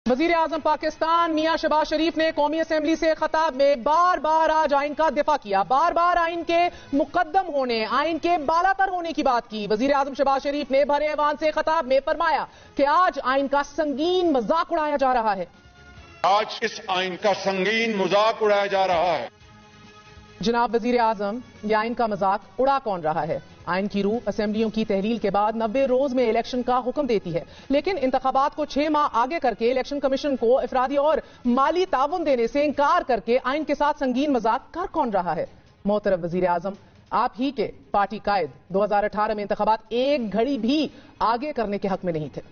वजीर आजम पाकिस्तान मियां शहबाज शरीफ ने कौमी असेंबली से खिताब में बार बार आज आइन का दिफा किया, बार बार आइन के मुकद्दम होने, आइन के बालातर होने की बात की। वजीर आजम शहबाज शरीफ ने भरे ऐवान से खिताब में फरमाया कि आज आइन का संगीन मजाक उड़ाया जा रहा है। आज इस आइन का संगीन मजाक उड़ाया जा रहा है। जनाब वजीर आजम, ये आइन का मजाक उड़ा कौन रहा है? आइन की रूह असेंबलियों की तहलील के बाद 90 रोज में इलेक्शन का हुक्म देती है, लेकिन इंतखाबात को 6 माह आगे करके इलेक्शन कमीशन को अफरादी और माली ताउन देने से इंकार करके आइन के साथ संगीन मजाक कर कौन रहा है? मोहतरम वजीर आजम, आप ही के पार्टी कायद 2018 में इंतखाबात एक घड़ी भी आगे करने के हक में नहीं थे।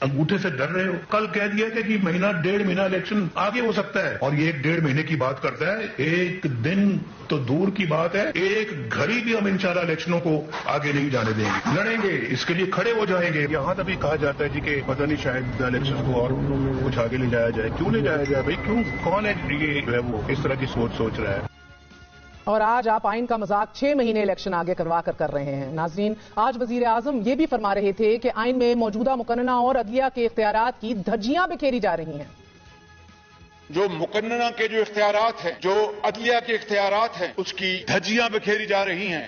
अंगूठे से डर रहे हो। कल कह दिया कि महीना 1.5 महीना इलेक्शन आगे हो सकता है, और ये 1.5 महीने की बात करता है। एक दिन तो दूर की बात है, एक घड़ी भी हम इंशाल्लाह इलेक्शनों को आगे नहीं जाने देंगे, लड़ेंगे, इसके लिए खड़े हो जाएंगे। यहाँ तभी कहा जाता है जी कि पता नहीं शायद इलेक्शन को और कुछ आगे ले जाया जाए। क्यों ले जाया जाए भाई? क्यों? कौन है ये जो है वो इस तरह की सोच रहा है? और आज आप आइन का मजाक 6 महीने इलेक्शन आगे करवा कर रहे हैं। नाजरीन, आज वजीर आजम ये भी फरमा रहे थे कि आइन में मौजूदा मुकन्नना और अदलिया के इख्तियारात की धज्जियां बिखेरी जा रही हैं। जो मुकन्नना के जो इख्तियारात हैं, जो अदलिया के इख्तियारात हैं, उसकी धज्जियां बिखेरी जा रही हैं।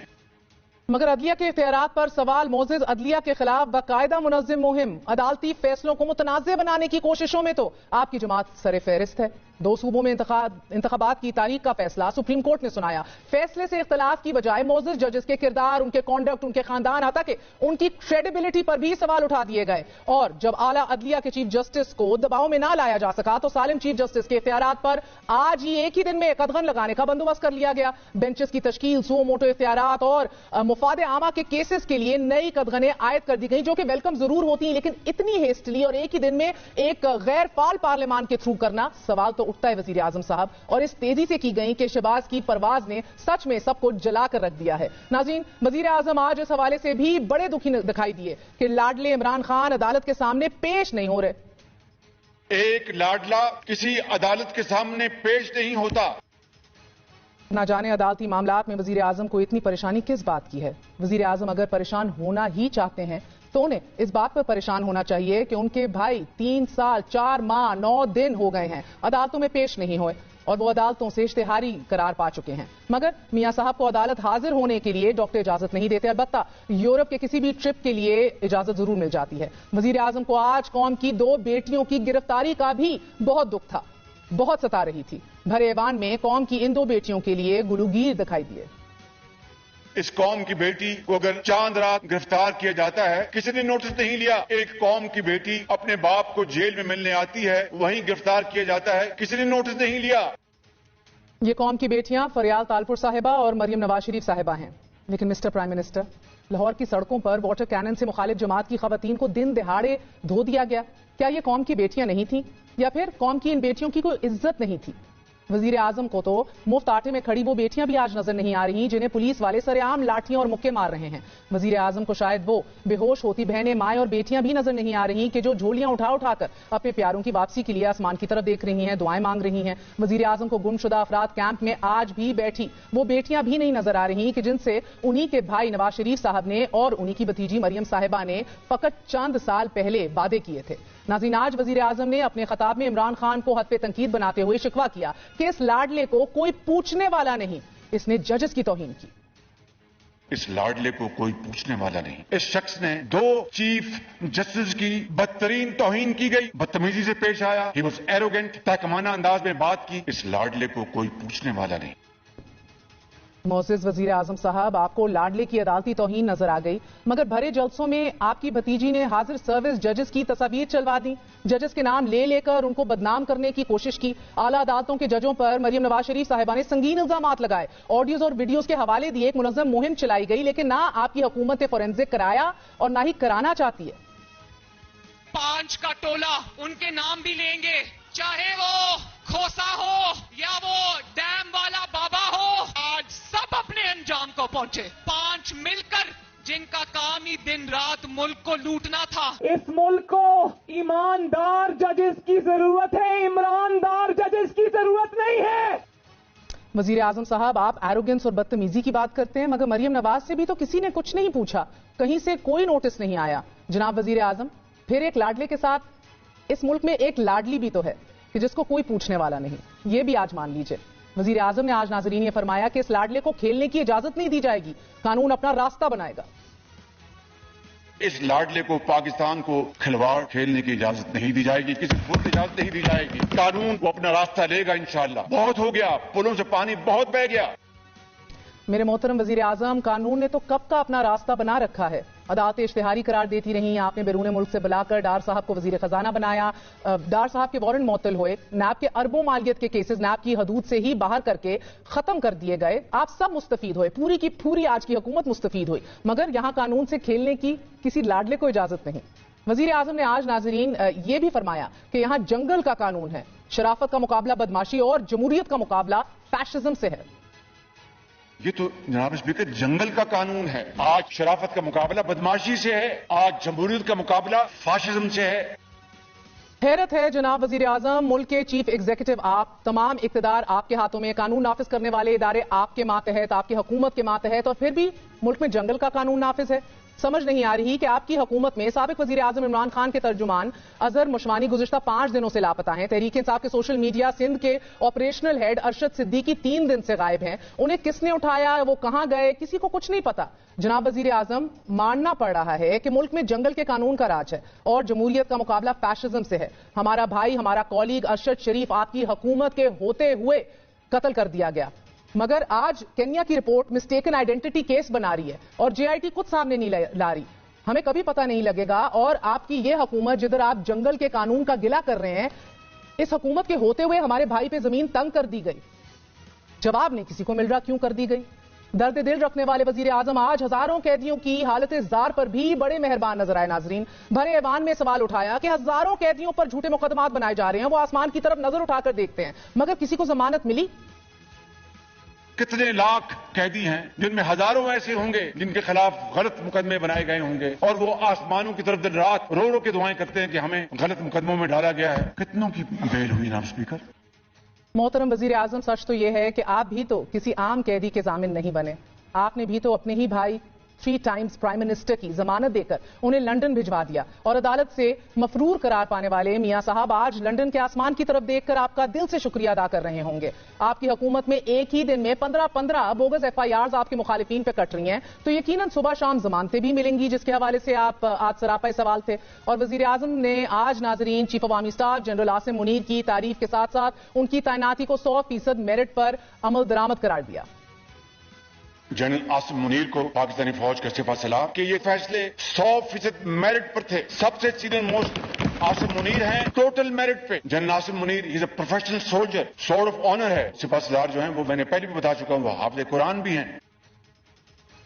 मगर अदलिया के इख्तियारात पर सवाल मोजिज अदलिया के खिलाफ बाकायदा मुनज़्ज़म मुहिम, अदालती फैसलों को मुतनाज़ बनाने की कोशिशों में तो आपकी जमात सरे फहरिस्त है। 2 सूबों में इंतखाबात की तारीख का फैसला सुप्रीम कोर्ट ने सुनाया। फैसले से इख्तलाफ की बजाय मोजिज जजेस के किरदार, उनके कॉन्डक्ट, उनके खानदान, आता कि उनकी क्रेडिबिलिटी पर भी सवाल उठा दिए गए। और जब आला अदलिया के चीफ जस्टिस को दबाव में ना लाया जा सका तो सालिम चीफ जस्टिस के इख्तियारात पर आज ही एक ही दिन में कदगन लगाने का बंदोबस्त कर लिया गया। बेंचेस की तश्कील, सो मोटो इख्तियारात और मुफाद आमा के केसेस के लिए नई कदगनें आयद कर दी गई, जो कि वेलकम जरूर होती हैं, लेकिन इतनी हेस्टली और एक ही दिन में एक गैर फाल पार्लियामान के थ्रू करना, सवाल तो उठता है वजीर आजम साहब। और इस तेजी से की गई कि शहबाज की परवाज ने सच में सबको जला कर रख दिया है। नाज़रीन, वजीर आजम आज इस हवाले से भी बड़े दुखी दिखाई दिए कि लाडले इमरान खान अदालत के सामने पेश नहीं हो रहे। एक लाडला किसी अदालत के सामने पेश नहीं होता। ना जाने अदालती मामलात में वजीर आजम को इतनी परेशानी किस बात की है? वजीर आजम अगर परेशान होना ही चाहते हैं तो उन्हें इस बात पर परेशान होना चाहिए कि उनके भाई 3 साल 4 माह 9 दिन हो गए हैं अदालतों में पेश नहीं हुए, और वो अदालतों से इश्तेहारी करार पा चुके हैं। मगर मियां साहब को अदालत हाजिर होने के लिए डॉक्टर इजाजत नहीं देते। अलबत्ता यूरोप के किसी भी ट्रिप के लिए इजाजत जरूर मिल जाती है। वजीर आजम को आज कौम की 2 बेटियों की गिरफ्तारी का भी बहुत दुख था, बहुत सता रही थी। भरे ऐवान में कौम की इन 2 बेटियों के लिए गुलूगीर दिखाई दिए। इस कौम की बेटी को अगर चांद रात गिरफ्तार किया जाता है, किसी ने नोटिस नहीं लिया। एक कौम की बेटी अपने बाप को जेल में मिलने आती है, वहीं गिरफ्तार किया जाता है, किसी ने नोटिस नहीं लिया। ये कौम की बेटियां फरियाल तालपुर साहिबा और मरियम नवाज शरीफ साहिबा हैं। लेकिन मिस्टर प्राइम मिनिस्टर, लाहौर की सड़कों पर वाटर कैनन से मुखालिफ जमात की खवातीन को दिन दिहाड़े धो दिया गया। क्या ये कौम की बेटियां नहीं थी, या फिर कौम की इन बेटियों की कोई इज्जत नहीं थी? वजीर आजम को तो मुफ्त आटे में खड़ी वो बेटियां भी आज नजर नहीं आ रही जिन्हें पुलिस वाले सरेआम लाठियां और मुक्के मार रहे हैं। वजीर आजम को शायद वो बेहोश होती बहनें, माएं और बेटियां भी नजर नहीं आ रही कि जो झोलियां उठा उठाकर अपने प्यारों की वापसी के लिए आसमान की तरफ देख रही हैं, दुआएं मांग रही हैं। वजीर आजम को गुमशुदा अफराद कैंप में आज भी बैठी वो बेटियां भी नहीं नजर आ रही कि जिनसे उन्हीं के भाई नवाज शरीफ साहब ने और उन्हीं की भतीजी मरियम साहिबा ने फकत चंद साल पहले वादे किए थे। नाज़रीन, आज वजीर आजम ने अपने खिताब में इमरान खान को हद पे तनकीद बनाते हुए शिकवा किया कि इस लाडले को कोई पूछने वाला नहीं, इसने जजेस की तौहीन की। इस लाडले को कोई पूछने वाला नहीं। इस शख्स ने 2 चीफ जस्टिस की बदतरीन तौहीन की गई, बदतमीजी से पेश आया। ही वॉज एरोगेंट, तहकमाना अंदाज में बात की। इस लाडले को कोई पूछने वाला नहीं। मोअज़्ज़िज़ वज़ीर आज़म साहब, आपको लाडले की अदालती तौहीन नजर आ गई, मगर भरे जलसों में आपकी भतीजी ने हाजिर सर्विस जजेस की तस्वीर चलवा दी, जजेस के नाम ले लेकर उनको बदनाम करने की कोशिश की। आला अदालतों के जजों पर मरियम नवाज शरीफ साहिबा ने संगीन इल्जामात लगाए, ऑडियोज और वीडियोज के हवाले दिए, एक मुनज़्ज़म मुहिम चलाई गई, लेकिन ना आपकी हुकूमत ने फोरेंसिक कराया और ना ही कराना चाहती है। 5 का टोला, उनके नाम भी लेंगे, चाहे वो खोसा हो या वो डैम वाला बाबा हो, आज सब अपने अंजाम को पहुंचे। 5 मिलकर जिनका काम ही दिन रात मुल्क को लूटना था। इस मुल्क को ईमानदार जजेस की जरूरत है, ईमानदार जजेस की जरूरत नहीं है। वजीर आजम साहब, आप एरोगेंस और बदतमीजी की बात करते हैं, मगर मरियम नवाज से भी तो किसी ने कुछ नहीं पूछा, कहीं से कोई नोटिस नहीं आया। जनाब वजीर आजम, फिर एक लाडले के साथ اس ملک میں ایک لاڈلی بھی تو ہے کہ جس کو کوئی پوچھنے والا نہیں. یہ بھی آج مان لیجئے. وزیر اعظم نے آج ناظرین یہ فرمایا کہ اس لاڈلے کو کھیلنے کی اجازت نہیں دی جائے گی, قانون اپنا راستہ بنائے گا. اس لاڈلے کو پاکستان کو کھلواڑ کھیلنے کی اجازت نہیں دی جائے گی, کسی کو اجازت نہیں دی جائے گی. قانون کو اپنا راستہ لے گا انشاءاللہ. بہت ہو گیا, پلوں سے پانی بہت بہہ گیا. میرے محترم وزیر اعظم, قانون نے تو کب کا اپنا راستہ بنا رکھا ہے. عدالتیں اشتہاری قرار دیتی رہیں, آپ نے بیرون ملک سے بلا کر ڈار صاحب کو وزیر خزانہ بنایا, ڈار صاحب کے وارنٹ معطل ہوئے, نیب کے اربوں مالیت کے کیسز نیب کی حدود سے ہی باہر کر کے ختم کر دیے گئے. آپ سب مستفید ہوئے, پوری کی پوری آج کی حکومت مستفید ہوئی, مگر یہاں قانون سے کھیلنے کی کسی لاڈلے کو اجازت نہیں. وزیر اعظم نے آج ناظرین یہ بھی فرمایا کہ یہاں جنگل کا قانون ہے, شرافت کا مقابلہ بدماشی اور جمہوریت کا مقابلہ فیشزم سے ہے. یہ تو جناب اسپیکر جنگل کا قانون ہے. آج شرافت کا مقابلہ بدماشی سے ہے, آج جمہوریت کا مقابلہ فاشزم سے ہے. حیرت ہے جناب وزیر اعظم, ملک کے چیف ایگزیکٹو آپ, تمام اقتدار آپ کے ہاتھوں میں, قانون نافذ کرنے والے ادارے آپ کے ماتحت, آپ کی حکومت کے ماتحت, اور پھر بھی ملک میں جنگل کا قانون نافذ ہے. سمجھ نہیں آ رہی کہ آپ کی حکومت میں سابق وزیر اعظم عمران خان کے ترجمان اظہر مشوانی گزشتہ 5 دنوں سے لاپتہ ہیں. تحریک انصاف کے سوشل میڈیا سندھ کے آپریشنل ہیڈ ارشد صدیقی 3 دن سے غائب ہیں. انہیں کس نے اٹھایا, وہ کہاں گئے, کسی کو کچھ نہیں پتا. جناب وزیر اعظم, ماننا پڑ رہا ہے کہ ملک میں جنگل کے قانون کا راج ہے اور جمہوریت کا مقابلہ فیشزم سے ہے. ہمارا بھائی, ہمارا کالیگ ارشد شریف آپ کی حکومت کے ہوتے ہوئے قتل کر دیا گیا, مگر آج کینیا کی رپورٹ مسٹیکن آئیڈینٹی کیس بنا رہی ہے اور جے آئی ٹی خود سامنے نہیں لا رہی. ہمیں کبھی پتہ نہیں لگے گا. اور آپ کی یہ حکومت جدھر آپ جنگل کے قانون کا گلہ کر رہے ہیں, اس حکومت کے ہوتے ہوئے ہمارے بھائی پہ زمین تنگ کر دی گئی. جواب نہیں کسی کو مل رہا کیوں کر دی گئی. درد دل رکھنے والے وزیر اعظم آج ہزاروں قیدیوں کی حالت زار پر بھی بڑے مہربان نظر آئے. ناظرین, بھرے ایوان میں سوال اٹھایا کہ ہزاروں قیدیوں پر جھوٹے مقدمات بنائے جا رہے ہیں, وہ آسمان کی طرف نظر اٹھا کر دیکھتے ہیں, مگر کسی کو ضمانت ملی. کتنے لاکھ قیدی ہیں جن میں ہزاروں ایسے ہوں گے جن کے خلاف غلط مقدمے بنائے گئے ہوں گے, اور وہ آسمانوں کی طرف دن رات رو رو کے دعائیں کرتے ہیں کہ ہمیں غلط مقدموں میں ڈالا گیا ہے. کتنوں کی بیل ہوئی جناب اسپیکر. محترم وزیر اعظم, سچ تو یہ ہے کہ آپ بھی تو کسی عام قیدی کے ضامن نہیں بنے. آپ نے بھی تو اپنے ہی بھائی 3 ٹائمز پرائم منسٹر کی ضمانت دے کر انہیں لنڈن بھجوا دیا, اور عدالت سے مفرور قرار پانے والے میاں صاحب آج لنڈن کے آسمان کی طرف دیکھ کر آپ کا دل سے شکریہ ادا کر رہے ہوں گے. آپ کی حکومت میں ایک ہی دن میں 15 بوگس FIRs آپ کے مخالفین پہ کٹ رہی ہیں, تو یقیناً صبح شام ضمانتیں بھی ملیں گی, جس کے حوالے سے آپ آج سراپا سوال تھے. اور وزیر اعظم نے آج ناظرین چیف عوامی اسٹاف جنرل عاصم منیر کی تعریف کے ساتھ ساتھ ان کی تعیناتی کو 100% میرٹ پر عمل درآمد قرار دیا. جنرل عاصم منیر کو پاکستانی فوج کا سپہ سلام کہ یہ فیصلے 100% میرٹ پر تھے. سب سے سینئر موسٹ عاصم منیر ہیں ٹوٹل میرٹ پہ. General Asim Munir is a professional soldier, sword of honour ہے. سپہ سالار جو ہیں وہ میں نے پہلے بھی بتا چکا ہوں, وہ حافظ قرآن بھی ہیں.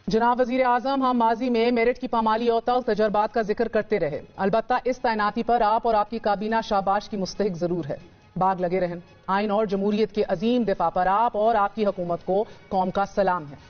جناب وزیر اعظم, ہم ماضی میں میرٹ کی پامالی اور تلخ تجربات کا ذکر کرتے رہے, البتہ اس تعیناتی پر آپ اور آپ کی کابینہ شاباش کی مستحق ضرور ہے. باغ لگے رہن. آئین اور جمہوریت کے عظیم دفاع پر آپ اور آپ کی حکومت کو قوم کا سلام ہے.